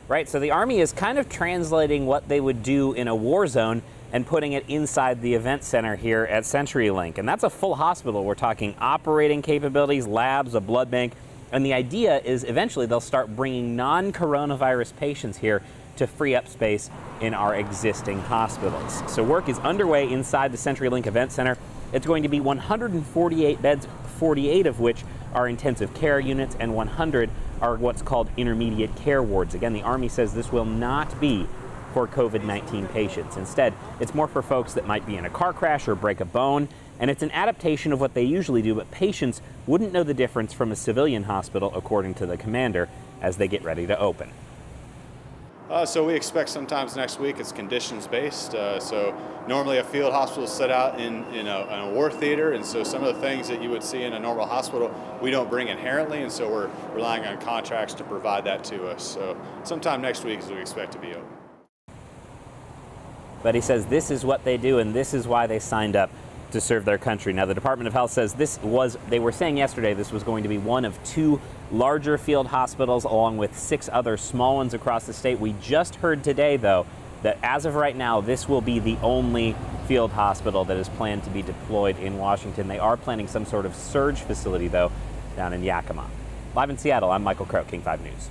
Right, so the Army is kind of translating what they would do in a war zone and putting it inside the event center here at CenturyLink. And that's a full hospital. We're talking operating capabilities, labs, a blood bank. And the idea is eventually they'll start bringing non-coronavirus patients here to free up space in our existing hospitals. So work is underway inside the CenturyLink Event Center. It's going to be 148 beds, 48 of which are intensive care units and 100 are what's called intermediate care wards. Again, the Army says this will not be for COVID-19 patients. Instead, it's more for folks that might be in a car crash or break a bone, and it's an adaptation of what they usually do, but patients wouldn't know the difference from a civilian hospital, according to the commander, as they get ready to open. So we expect sometimes next week. It's conditions based. So normally a field hospital is set out in a war theater, and so some of the things that you would see in a normal hospital we don't bring inherently, and so we're relying on contracts to provide that to us. So sometime next week is we expect to be open. But he says this is what they do and this is why they signed up to serve their country. Now, the Department of Health says they were saying yesterday this was going to be one of 2 larger field hospitals along with 6 other small ones across the state. We just heard today, though, that as of right now, this will be the only field hospital that is planned to be deployed in Washington. They are planning some sort of surge facility, though, down in Yakima. Live in Seattle, I'm Michael Crow, King 5 News.